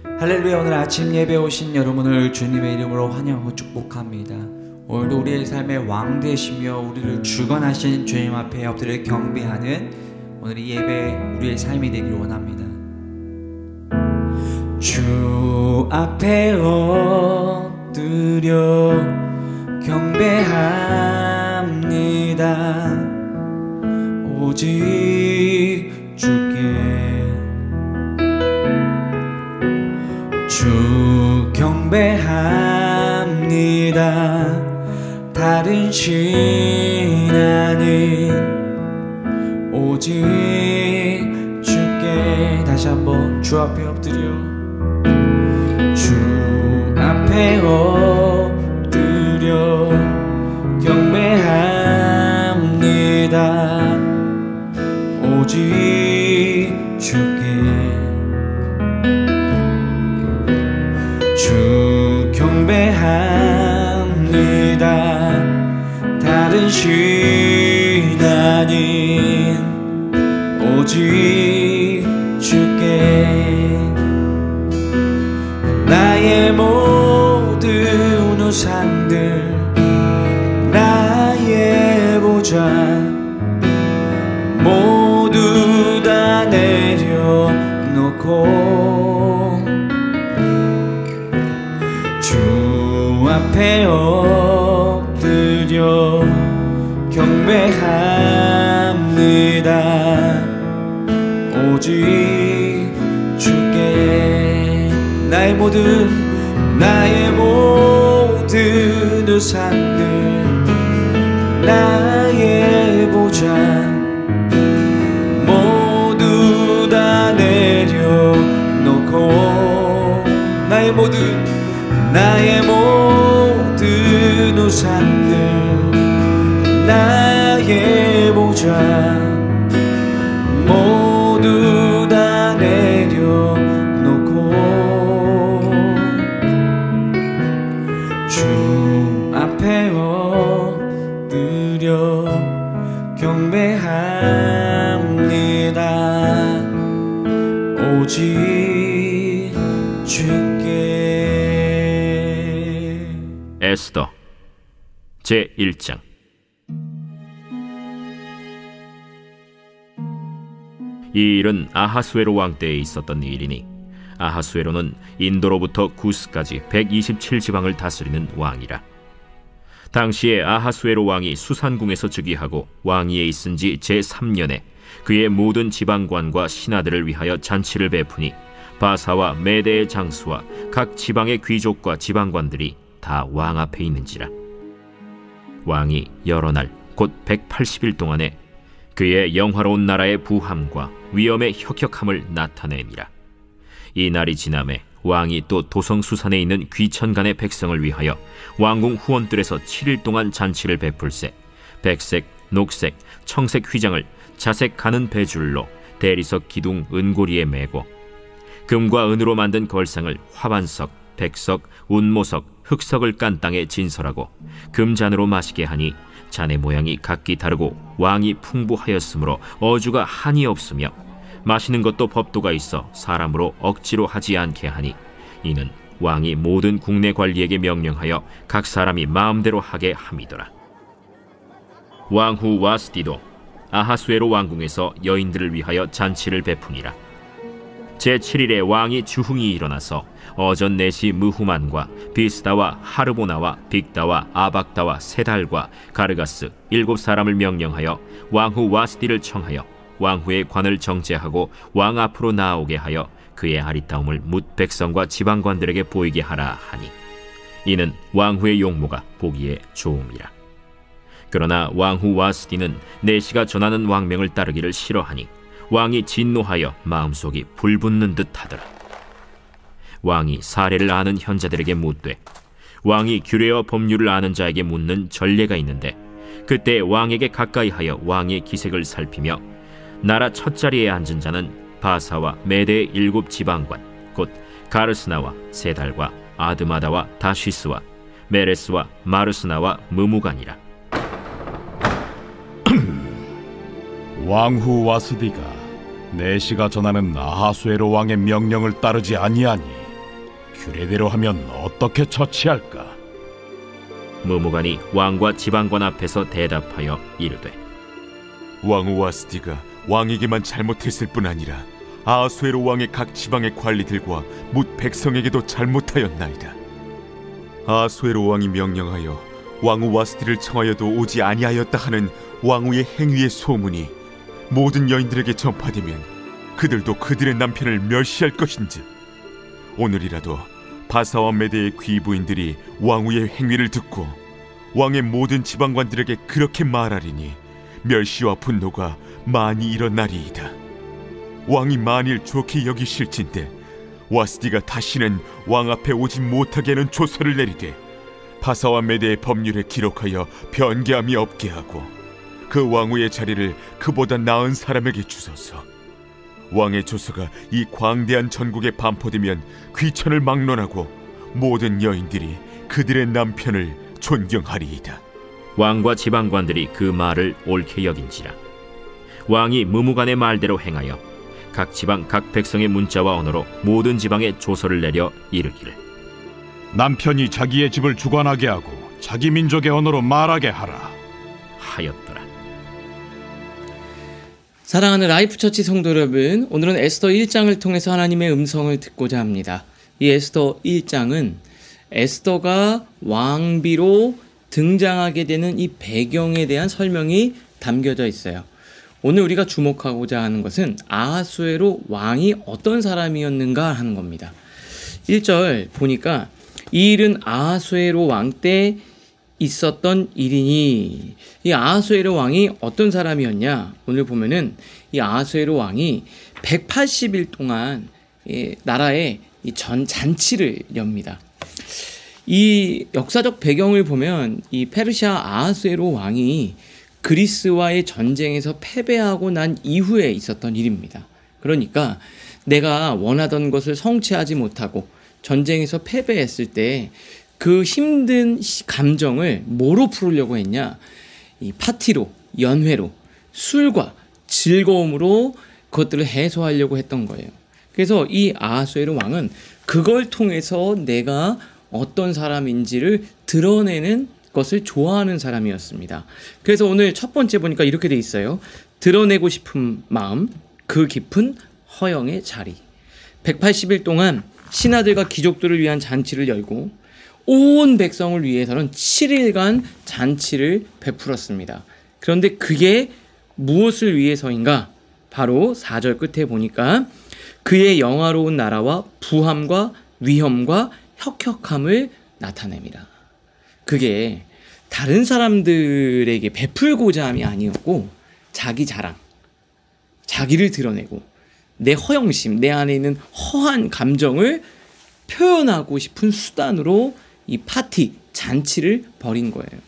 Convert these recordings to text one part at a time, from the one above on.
할렐루야. 오늘 아침 예배 오신 여러분을 주님의 이름으로 환영하고 축복합니다. 오늘도 우리의 삶의 왕 되시며 우리를 주관하신 주님 앞에 엎드려 경배하는 오늘의 예배 우리의 삶이 되기를 원합니다. 주 앞에 엎드려 경배합니다. 오직 주께 주 경배합니다. 다른 신하는 오직 주께. 다시 한번 주 앞에 엎드려 주 앞에 엎드려 경배합니다. 오직 주께 주 경배합니다. 다른 신하는 오직 주께. 나의 모든 우상들 나의 보좌 모두 다 내려놓고 주 앞에 엎드려 경배합니다. 오직 주께. 나의 모든 우상들 나의 보좌 모두 다 내려놓고 나의 모든 우상들 나의 보좌 모두 다 내려놓고 주 앞에 엎드려 경배합니다. 오직 주께. 에스더 제1장. 이 일은 아하수에로 왕 때에 있었던 일이니 아하수에로는 인도로부터 구스까지 127지방을 다스리는 왕이라. 당시에 아하수에로 왕이 수산궁에서 즉위하고 왕위에 있은 지 제3년에 그의 모든 지방관과 신하들을 위하여 잔치를 베푸니 바사와 메대의 장수와 각 지방의 귀족과 지방관들이 다 왕 앞에 있는지라. 왕이 여러 날 곧 180일 동안에 그의 영화로운 나라의 부함과 위엄의 혁혁함을 나타내니라. 이 날이 지남에 왕이 또 도성수산에 있는 귀천간의 백성을 위하여 왕궁 후원들에서 7일 동안 잔치를 베풀세 백색, 녹색, 청색 휘장을 자색 가는 배줄로 대리석 기둥 은고리에 매고 금과 은으로 만든 걸상을 화반석, 백석, 운모석, 흑석을 깐 땅에 진설하고 금잔으로 마시게 하니 잔의 모양이 각기 다르고 왕이 풍부하였으므로 어주가 한이 없으며 마시는 것도 법도가 있어 사람으로 억지로 하지 않게 하니 이는 왕이 모든 국내 관리에게 명령하여 각 사람이 마음대로 하게 함이더라. 왕후 와스디도 아하수에로 왕궁에서 여인들을 위하여 잔치를 베푸니라. 제7일에 왕이 주흥이 일어나서 어전 내시 무후만과 비스다와 하르보나와 빅다와 아박다와 세달과 가르가스 7사람을 명령하여 왕후 와스디를 청하여 왕후의 관을 정제하고 왕 앞으로 나오게 하여 그의 아리따움을 뭇 백성과 지방관들에게 보이게 하라 하니 이는 왕후의 용모가 보기에 좋음이라. 그러나 왕후 와스디는 내시가 전하는 왕명을 따르기를 싫어하니 왕이 진노하여 마음속이 불붙는 듯 하더라. 왕이 사례를 아는 현자들에게 묻되 왕이 규례와 법률을 아는 자에게 묻는 전례가 있는데 그때 왕에게 가까이하여 왕의 기색을 살피며 나라 첫자리에 앉은 자는 바사와 메대의 7지방관 곧 가르스나와 세달과 아드마다와 다시스와 메레스와 마르스나와 무무간이라. 왕후 와스디가 내시가 전하는 아하수에로 왕의 명령을 따르지 아니하니 규례대로 하면 어떻게 처치할까? 무무관이 왕과 지방관 앞에서 대답하여 이르되, 왕후 와스디가 왕에게만 잘못했을 뿐 아니라 아하수에로 왕의 각 지방의 관리들과 뭇 백성에게도 잘못하였나이다. 아하수에로 왕이 명령하여 왕후 와스디를 청하여도 오지 아니하였다 하는 왕후의 행위의 소문이 모든 여인들에게 전파되면 그들도 그들의 남편을 멸시할 것인즉, 오늘이라도 바사와 메대의 귀부인들이 왕후의 행위를 듣고 왕의 모든 지방관들에게 그렇게 말하리니 멸시와 분노가 많이 일어나리이다. 왕이 만일 좋게 여기실진데 와스디가 다시는 왕 앞에 오지 못하게 하는 조서를 내리되 바사와 메대의 법률에 기록하여 변개함이 없게 하고 그 왕후의 자리를 그보다 나은 사람에게 주소서. 왕의 조서가 이 광대한 전국에 반포되면 귀천을 막론하고 모든 여인들이 그들의 남편을 존경하리이다. 왕과 지방관들이 그 말을 옳게 여긴지라. 왕이 무무관의 말대로 행하여 각 지방 각 백성의 문자와 언어로 모든 지방에 조서를 내려 이르기를, 남편이 자기의 집을 주관하게 하고 자기 민족의 언어로 말하게 하라 하였더라. 사랑하는 라이프처치 성도 여러분, 오늘은 에스더 1장을 통해서 하나님의 음성을 듣고자 합니다. 이 에스더 1장은 에스더가 왕비로 등장하게 되는 이 배경에 대한 설명이 담겨져 있어요. 오늘 우리가 주목하고자 하는 것은 아하수에로 왕이 어떤 사람이었는가 하는 겁니다. 1절 보니까 이 일은 아하수에로 왕 때 있었던 일이니, 이 아하수에로 왕이 어떤 사람이었냐? 오늘 보면은 이 아하수에로 왕이 180일 동안 나라에 전 잔치를 엽니다. 이 역사적 배경을 보면 이 페르시아 아하수에로 왕이 그리스와의 전쟁에서 패배하고 난 이후에 있었던 일입니다. 그러니까 내가 원하던 것을 성취하지 못하고 전쟁에서 패배했을 때 그 힘든 감정을 뭐로 풀으려고 했냐? 이 파티로, 연회로, 술과 즐거움으로 그것들을 해소하려고 했던 거예요. 그래서 이 아하수에로 왕은 그걸 통해서 내가 어떤 사람인지를 드러내는 것을 좋아하는 사람이었습니다. 그래서 오늘 첫 번째 보니까 이렇게 돼 있어요. 드러내고 싶은 마음, 그 깊은 허영의 자리. 180일 동안 신하들과 귀족들을 위한 잔치를 열고 온 백성을 위해서는 7일간 잔치를 베풀었습니다. 그런데 그게 무엇을 위해서인가? 바로 4절 끝에 보니까 그의 영화로운 나라와 부함과 위엄과 혁혁함을 나타냅니다. 그게 다른 사람들에게 베풀고자 함이 아니었고 자기 자랑, 자기를 드러내고 내 허영심, 내 안에 있는 허한 감정을 표현하고 싶은 수단으로 이 파티, 잔치를 벌인 거예요.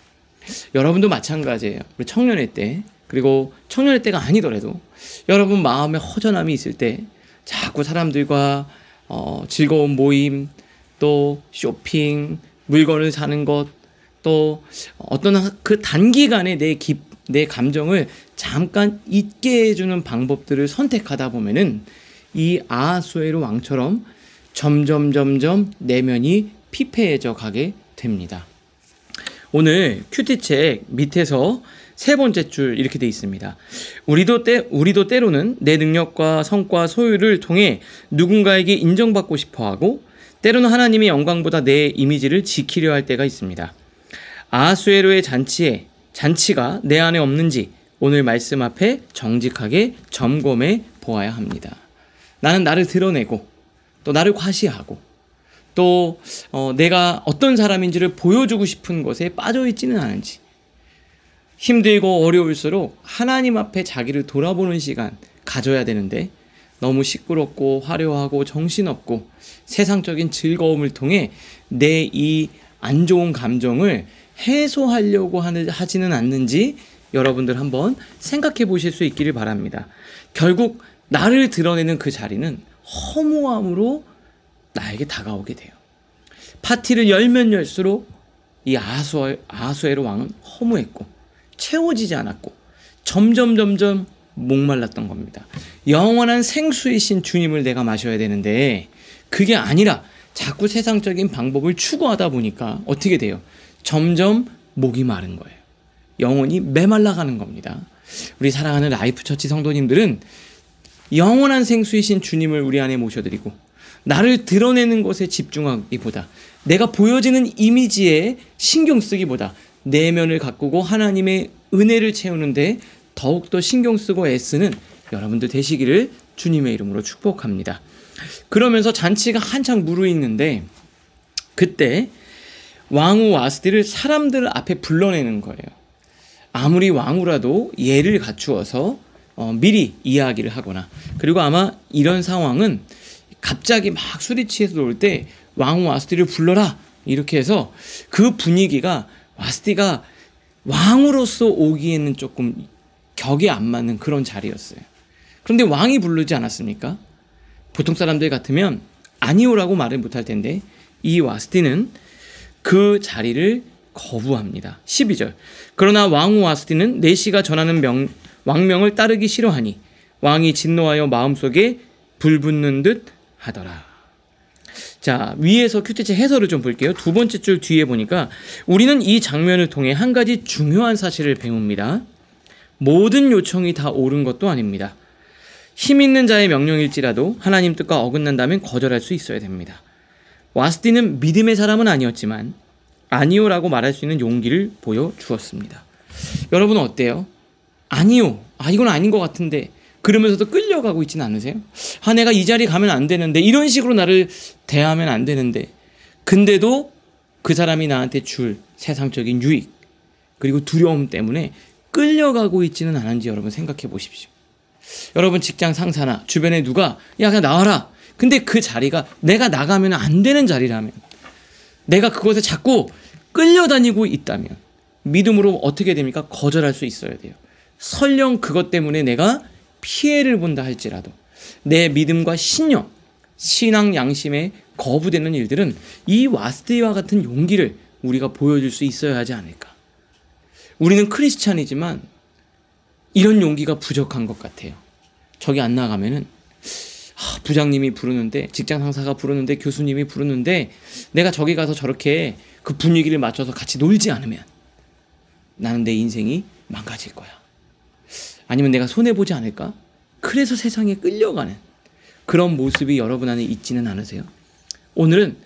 여러분도 마찬가지예요. 우리 청년회 때, 그리고 청년회 때가 아니더라도 여러분 마음에 허전함이 있을 때 자꾸 사람들과 즐거운 모임, 또 쇼핑, 물건을 사는 것, 또 어떤 그 단기간에 내 감정을 잠깐 잊게 해주는 방법들을 선택하다 보면은 이 아하수에로 왕처럼 점점 내면이 피폐해져 가게 됩니다. 오늘 큐티책 밑에서 세 번째 줄 이렇게 돼 있습니다. 우리도 때로는 내 능력과 성과 소유를 통해 누군가에게 인정받고 싶어하고 때로는 하나님의 영광보다 내 이미지를 지키려 할 때가 있습니다. 아하수에로의 잔치가 내 안에 없는지 오늘 말씀 앞에 정직하게 점검해 보아야 합니다. 나는 나를 드러내고 또 나를 과시하고 또 내가 어떤 사람인지를 보여주고 싶은 것에 빠져있지는 않은지, 힘들고 어려울수록 하나님 앞에 자기를 돌아보는 시간 가져야 되는데 너무 시끄럽고 화려하고 정신없고 세상적인 즐거움을 통해 내 이 안 좋은 감정을 해소하려고 하지는 않는지 여러분들 한번 생각해 보실 수 있기를 바랍니다. 결국 나를 드러내는 그 자리는 허무함으로 나에게 다가오게 돼요. 파티를 열면 열수록 이 아하수에로 왕은 허무했고 채워지지 않았고 점점 목말랐던 겁니다. 영원한 생수이신 주님을 내가 마셔야 되는데 그게 아니라 자꾸 세상적인 방법을 추구하다 보니까 어떻게 돼요? 점점 목이 마른 거예요. 영혼이 메말라가는 겁니다. 우리 사랑하는 라이프처치 성도님들은 영원한 생수이신 주님을 우리 안에 모셔드리고 나를 드러내는 것에 집중하기보다 내가 보여지는 이미지에 신경 쓰기보다 내면을 가꾸고 하나님의 은혜를 채우는데 더욱더 신경 쓰고 애쓰는 여러분들 되시기를 주님의 이름으로 축복합니다. 그러면서 잔치가 한창 무르익는데 그때 왕후 와스디를 사람들 앞에 불러내는 거예요. 아무리 왕후라도 예를 갖추어서 미리 이야기를 하거나, 그리고 아마 이런 상황은 갑자기 막 술이 취해서 놀 때 왕후 와스디를 불러라 이렇게 해서 그 분위기가 와스디가 왕으로서 오기에는 조금 격이 안 맞는 그런 자리였어요. 그런데 왕이 부르지 않았습니까? 보통 사람들 같으면 아니오라고 말을 못할 텐데 이 와스디는 그 자리를 거부합니다. 12절. 그러나 왕후 와스디는 내시가 전하는 왕명을 따르기 싫어하니 왕이 진노하여 마음속에 불붙는 듯 하더라. 자, 위에서 큐티체 해설을 좀 볼게요. 두 번째 줄 뒤에 보니까 우리는 이 장면을 통해 한 가지 중요한 사실을 배웁니다. 모든 요청이 다 옳은 것도 아닙니다. 힘 있는 자의 명령일지라도 하나님 뜻과 어긋난다면 거절할 수 있어야 됩니다. 와스디는 믿음의 사람은 아니었지만 아니오라고 말할 수 있는 용기를 보여주었습니다. 여러분은 어때요? 아니요. 이건 아닌 것 같은데 그러면서도 끌려가고 있지는 않으세요? 내가 이 자리 가면 안 되는데, 이런 식으로 나를 대하면 안 되는데, 근데도 그 사람이 나한테 줄 세상적인 유익 그리고 두려움 때문에 끌려가고 있지는 않은지 여러분 생각해 보십시오. 여러분 직장 상사나 주변에 누가 야 그냥 나와라. 근데 그 자리가 내가 나가면 안 되는 자리라면, 내가 그곳에 자꾸 끌려다니고 있다면 믿음으로 어떻게 됩니까? 거절할 수 있어야 돼요. 설령 그것 때문에 내가 피해를 본다 할지라도 내 믿음과 신념, 신앙 양심에 거부되는 일들은 이 와스디와 같은 용기를 우리가 보여줄 수 있어야 하지 않을까. 우리는 크리스찬이지만 이런 용기가 부족한 것 같아요. 저기 안 나가면은 부장님이 부르는데, 직장 상사가 부르는데, 교수님이 부르는데 내가 저기 가서 저렇게 그 분위기를 맞춰서 같이 놀지 않으면 나는 내 인생이 망가질 거야. 아니면 내가 손해보지 않을까? 그래서 세상에 끌려가는 그런 모습이 여러분 안에 있지는 않으세요? 오늘은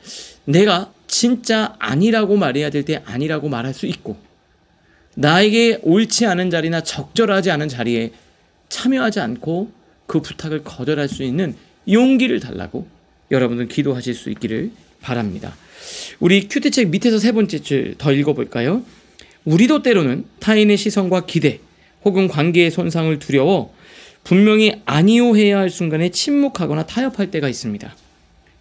내가 진짜 아니라고 말해야 될 때 아니라고 말할 수 있고, 나에게 옳지 않은 자리나 적절하지 않은 자리에 참여하지 않고 그 부탁을 거절할 수 있는 용기를 달라고 여러분은 기도하실 수 있기를 바랍니다. 우리 큐티책 밑에서 세 번째 줄 더 읽어볼까요? 우리도 때로는 타인의 시선과 기대 혹은 관계의 손상을 두려워 분명히 아니오 해야 할 순간에 침묵하거나 타협할 때가 있습니다.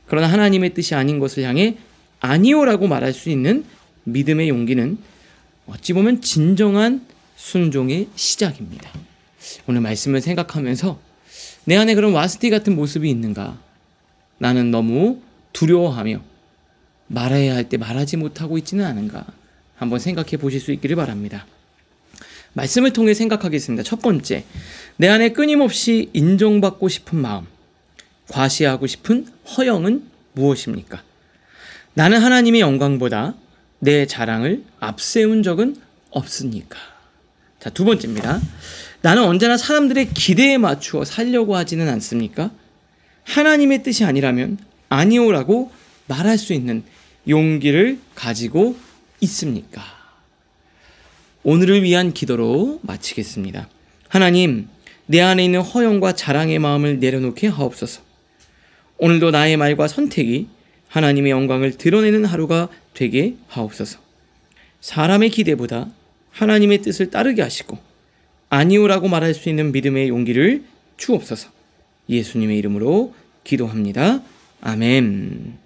그러나 하나님의 뜻이 아닌 것을 향해 아니오라고 말할 수 있는 믿음의 용기는 어찌 보면 진정한 순종의 시작입니다. 오늘 말씀을 생각하면서 내 안에 그런 와스디 같은 모습이 있는가? 나는 너무 두려워하며 말해야 할 때 말하지 못하고 있지는 않은가? 한번 생각해 보실 수 있기를 바랍니다. 말씀을 통해 생각하겠습니다. 첫 번째, 내 안에 끊임없이 인정받고 싶은 마음, 과시하고 싶은 허영은 무엇입니까? 나는 하나님의 영광보다 내 자랑을 앞세운 적은 없으니까. 자, 두 번째입니다. 나는 언제나 사람들의 기대에 맞추어 살려고 하지는 않습니까? 하나님의 뜻이 아니라면 아니오라고 말할 수 있는 용기를 가지고 있습니까? 오늘을 위한 기도로 마치겠습니다. 하나님, 내 안에 있는 허영과 자랑의 마음을 내려놓게 하옵소서. 오늘도 나의 말과 선택이 하나님의 영광을 드러내는 하루가 되게 하옵소서. 사람의 기대보다 하나님의 뜻을 따르게 하시고 아니오라고 말할 수 있는 믿음의 용기를 주옵소서. 예수님의 이름으로 기도합니다. 아멘.